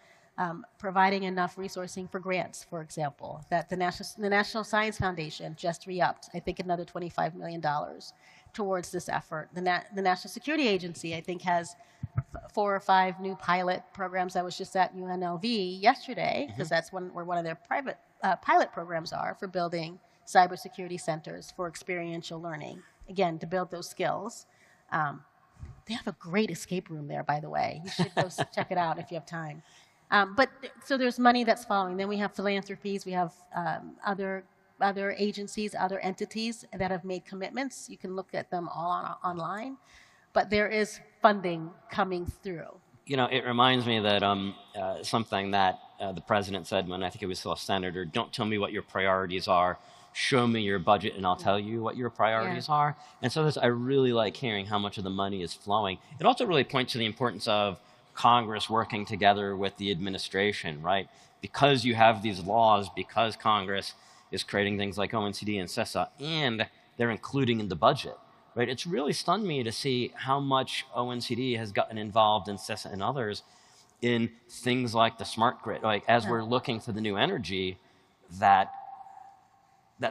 providing enough resourcing for grants, for example, that the National Science Foundation just re-upped, I think another $25 million towards this effort. The National Security Agency, I think, has 4 or 5 new pilot programs. I was just at UNLV yesterday, because that's where one of their private pilot programs are for building cybersecurity centers for experiential learning, again, to build those skills. They have a great escape room there, by the way. You should go check it out if you have time. So there's money that's following. Then we have philanthropies. We have other agencies, other entities that have made commitments. You can look at them all online. But there is funding coming through. It reminds me that something that the president said when I think he was still a senator, don't tell me what your priorities are, show me your budget and I'll tell you what your priorities are. And so I really like hearing how much of the money is flowing. It also really points to the importance of Congress working together with the administration, right? Because you have these laws, because Congress is creating things like ONCD and CISA, and they're including in the budget. Right? It's really stunned me to see how much ONCD has gotten involved in CISA and others in things like the smart grid. Like as we're looking for the new energy, that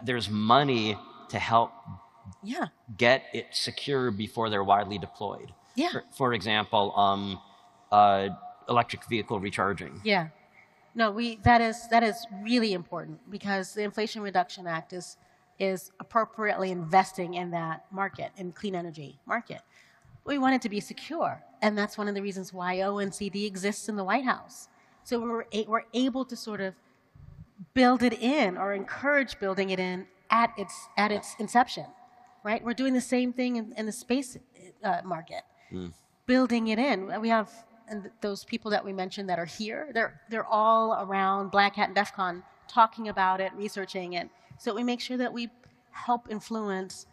there's money to help get it secure before they're widely deployed. Yeah. For example, electric vehicle recharging. Yeah. No, that is really important because the Inflation Reduction Act is appropriately investing in that market, in clean energy market. We want it to be secure, and that's one of the reasons why ONCD exists in the White House. So we're able to sort of build it in or encourage building it in at its inception, right? We're doing the same thing in the space market, building it in. We have those people that we mentioned that are here. They're all around Black Hat and DEF CON talking about it, researching it. So we make sure that we help influence,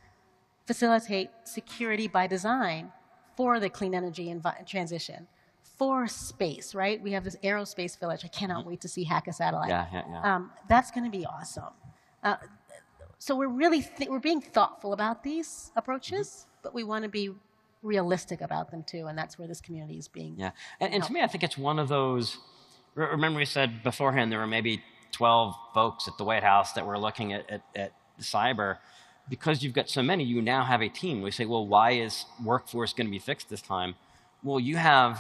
facilitate security by design for the clean energy transition, for space, right? We have this aerospace village. I cannot wait to see hack a satellite. That's going to be awesome. So we're being thoughtful about these approaches, but we want to be realistic about them too, and that's where this community is being. Yeah, and to me, I think it's one of those. Remember, we said beforehand there were maybe 12 folks at the White House that were looking at cyber. because you've got so many, you now have a team. We say, well, why is workforce going to be fixed this time? Well, you have...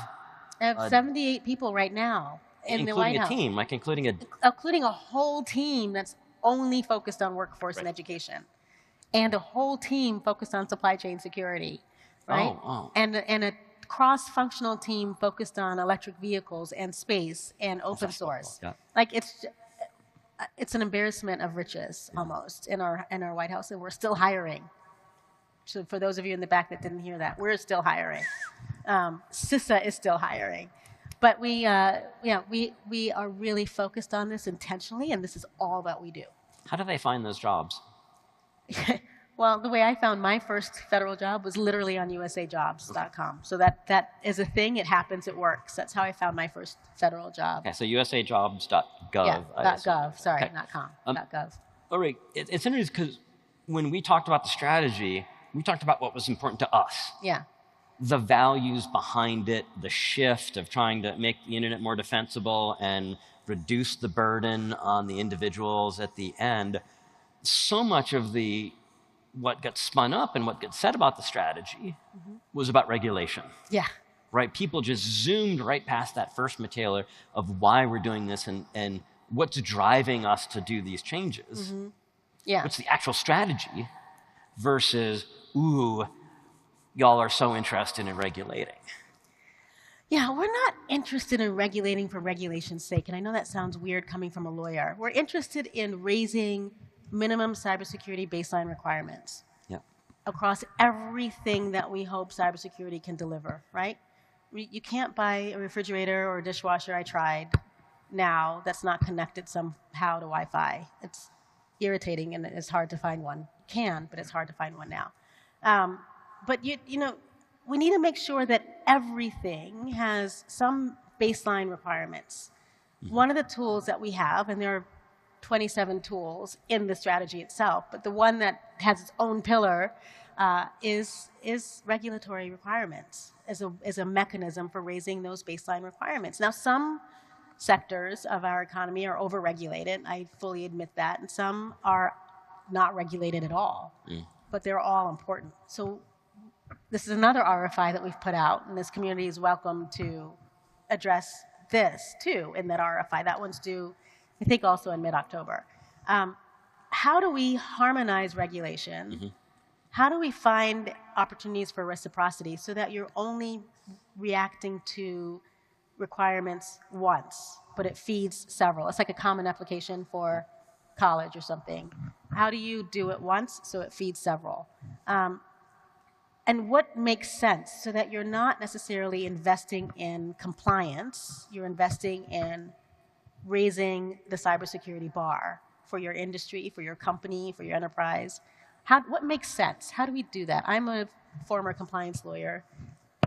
I have 78 people right now in the White including a House. team, like including a... Including a whole team that's only focused on workforce and education. And a whole team focused on supply chain security, right? And a cross-functional team focused on electric vehicles and space and open source. Yeah. Like it's an embarrassment of riches almost in our White House, and we're still hiring. So for those of you in the back that didn't hear that, we're still hiring. CISA is still hiring. But we are really focused on this intentionally, and this is all that we do. How do they find those jobs? Well, the way I found my first federal job was literally on usajobs.com. So that is a thing. It happens. It works. That's how I found my first federal job. Okay, so usajobs.gov. Yeah, .gov. Sorry, not com. .gov. All right. It's interesting because when we talked about the strategy, we talked about what was important to us. Yeah. The values behind it, the shift of trying to make the internet more defensible and reduce the burden on the individuals at the end. So much of what got spun up and what got said about the strategy was about regulation. Yeah. Right? People just zoomed right past that first material of why we're doing this and what's driving us to do these changes. Yeah. What's the actual strategy versus, ooh, y'all are so interested in regulating. Yeah, we're not interested in regulating for regulation's sake, and I know that sounds weird coming from a lawyer. We're interested in raising minimum cybersecurity baseline requirements across everything that we hope cybersecurity can deliver, right? You can't buy a refrigerator or a dishwasher, I tried, now that's not connected somehow to Wi-Fi. It's irritating and it's hard to find one. You can, but it's hard to find one now. But you know, we need to make sure that everything has some baseline requirements. One of the tools that we have, and there are 27 tools in the strategy itself, but the one that has its own pillar is regulatory requirements as a mechanism for raising those baseline requirements. Now, some sectors of our economy are overregulated, I fully admit that, and some are not regulated at all, but they're all important. So this is another RFI that we've put out, and this community is welcome to address this too in that RFI. That one's due, I think, also in mid-October. How do we harmonize regulation? How do we find opportunities for reciprocity so that you're only reacting to requirements once, but it feeds several? It's like a common application for college or something. How do you do it once so it feeds several? And what makes sense so that you're not necessarily investing in compliance, you're investing in raising the cybersecurity bar for your industry, for your company, for your enterprise. What makes sense? How do we do that? I'm a former compliance lawyer.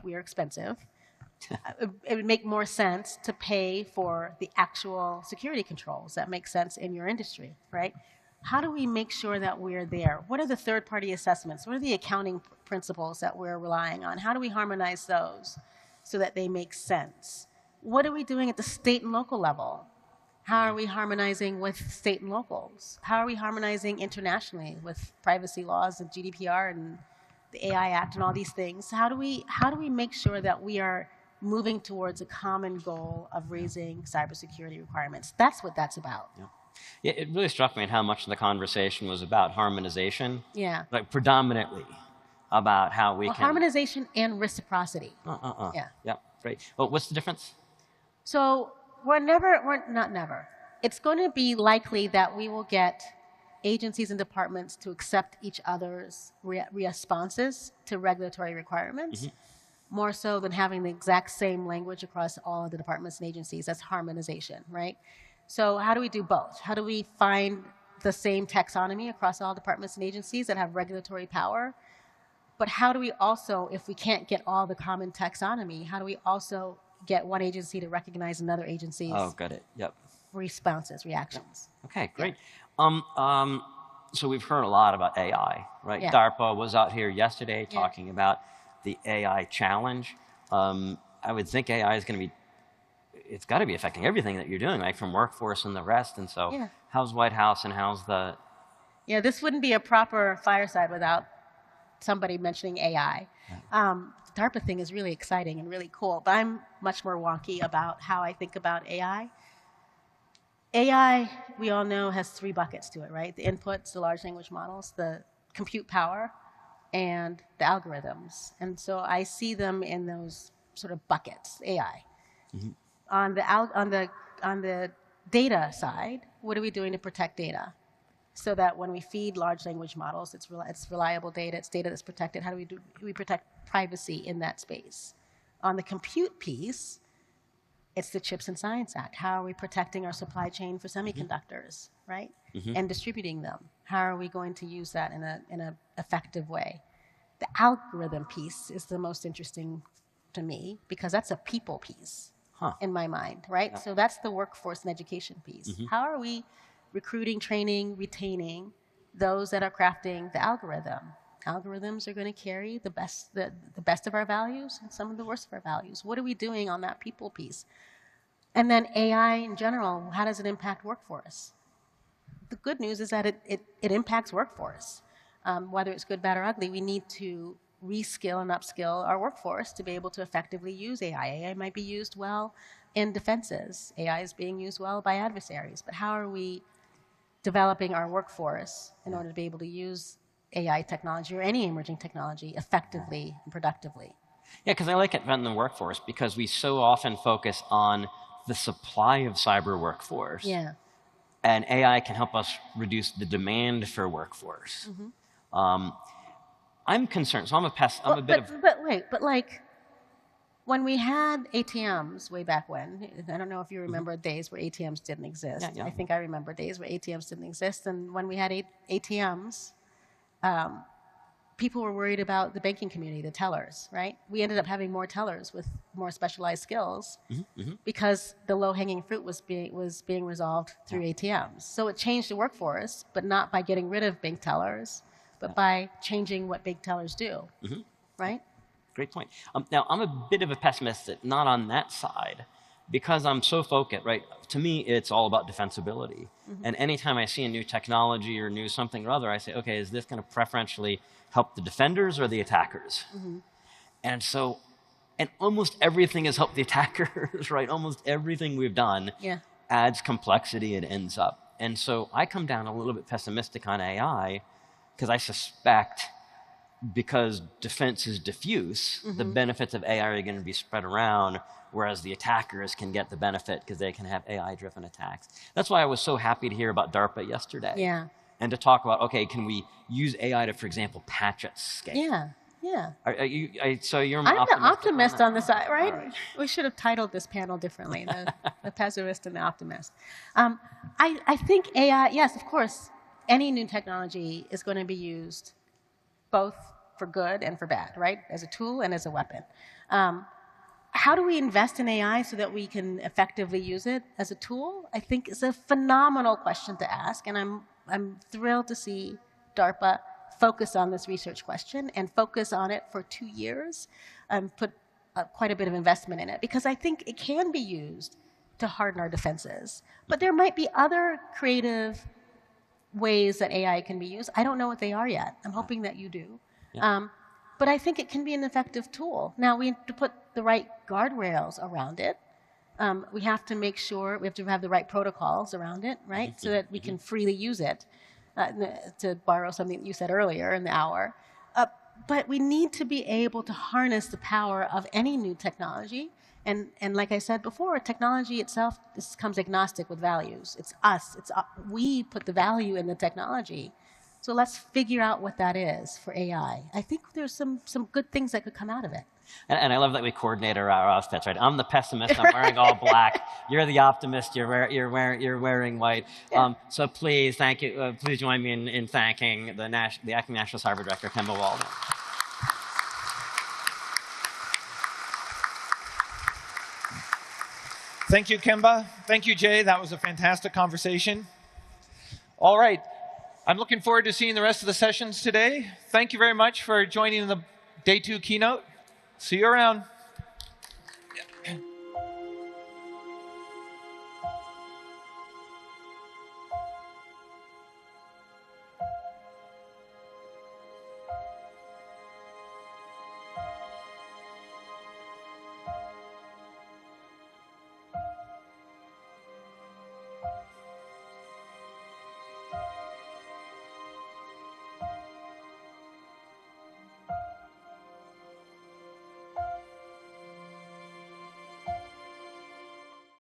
We are expensive. It would make more sense to pay for the actual security controls that make sense in your industry, right? How do we make sure that we're there? What are the third-party assessments? What are the accounting principles that we're relying on? How do we harmonize those so that they make sense? What are we doing at the state and local level? How are we harmonizing with state and locals? How are we harmonizing internationally with privacy laws and GDPR and the AI Act and all these things? How do we make sure that we are moving towards a common goal of raising cybersecurity requirements? That's what that's about. Yeah, it really struck me at how much of the conversation was about harmonization. Yeah. Like predominantly about how we can... Harmonization and reciprocity. Yeah, great. Well, what's the difference? So we're not never. It's going to be likely that we will get agencies and departments to accept each other's responses to regulatory requirements, more so than having the exact same language across all of the departments and agencies. That's harmonization, right? So how do we do both? How do we find the same taxonomy across all departments and agencies that have regulatory power? But how do we also, if we can't get all the common taxonomy, how do we also get one agency to recognize another agency's responses, reactions? Okay, great. Yeah. So we've heard a lot about AI, right? Yeah. DARPA was out here yesterday talking about the AI challenge. I would think AI is going to be, it's got to be affecting everything that you're doing, right? From workforce and the rest. And so how's White House and how's the Yeah, this wouldn't be a proper fireside without somebody mentioning AI. The DARPA thing is really exciting and really cool, but I'm much more wonky about how I think about AI. AI, we all know, has 3 buckets to it, right? The inputs, the large language models, the compute power, and the algorithms. And so I see them in those sort of buckets, AI. On the data side, what are we doing to protect data? So that when we feed large language models, it's reliable data, it's data that's protected. How do we protect privacy in that space? On the compute piece, it's the Chips and Science Act. How are we protecting our supply chain for semiconductors, right? And distributing them. How are we going to use that in an effective way? The algorithm piece is the most interesting to me because that's a people piece in my mind, right? So that's the workforce and education piece. How are we recruiting, training, retaining those that are crafting the algorithm? Algorithms are going to carry the best of our values and some of the worst of our values. What are we doing on that people piece? And then AI in general, how does it impact workforce? The good news is that it impacts workforce. Whether it's good, bad, or ugly, we need to reskill and upskill our workforce to be able to effectively use AI. AI might be used well in defenses. AI is being used well by adversaries. But how are we developing our workforce in order to be able to use AI technology or any emerging technology effectively and productively? Yeah, because I like it in the workforce because we so often focus on the supply of cyber workforce. Yeah. And AI can help us reduce the demand for workforce. I'm concerned. So I'm But like when we had ATMs way back when, I don't know if you remember days where ATMs didn't exist. Yeah. I think I remember days where ATMs didn't exist. And when we had ATMs, people were worried about the banking community, the tellers, right? We ended up having more tellers with more specialized skills because the low-hanging fruit was being resolved through ATMs. So it changed the workforce, but not by getting rid of bank tellers, but by changing what bank tellers do, right? Great point. Now, I'm a bit of a pessimist, not on that side, because I'm so focused, right? To me, it's all about defensibility. And anytime I see a new technology or new something or other, I say, okay, is this going to preferentially help the defenders or the attackers? And so, and almost everything has helped the attackers, right? Almost everything we've done adds complexity and ends up. And so I come down a little bit pessimistic on AI because I suspect because defense is diffuse, the benefits of AI are going to be spread around, whereas the attackers can get the benefit because they can have AI-driven attacks. That's why I was so happy to hear about DARPA yesterday. Yeah. And to talk about, okay, can we use AI to, for example, patch at scale? Yeah. So you're an I'm the optimist optimist on the side, right? All right. We should have titled this panel differently, the pessimist and the optimist. I think AI, yes, of course, any new technology is going to be used both for good and for bad, right? As a tool and as a weapon. How do we invest in AI so that we can effectively use it as a tool? I think is a phenomenal question to ask, and I'm thrilled to see DARPA focus on this research question and focus on it for 2 years and put quite a bit of investment in it, because I think it can be used to harden our defenses. But there might be other creative ways that AI can be used. I don't know what they are yet. I'm hoping that you do. But I think it can be an effective tool. Now, we have to put the right guardrails around it. We have to make sure, we have to have the right protocols around it, right? So that we can freely use it, to borrow something that you said earlier in the hour. But we need to be able to harness the power of any new technology. And like I said before, technology itself comes agnostic with values. It's us. We put the value in the technology. So let's figure out what that is for AI. I think there's some good things that could come out of it. And I love that we coordinate our outfits, right? I'm the pessimist. I'm wearing all black. You're the optimist. You're wearing white. Yeah. So please, thank you. Please join me in thanking the acting National Cyber Director, Kemba Walden. Thank you, Kemba. Thank you, Jay. That was a fantastic conversation. All right. I'm looking forward to seeing the rest of the sessions today. Thank you very much for joining the Day 2 keynote. See you around.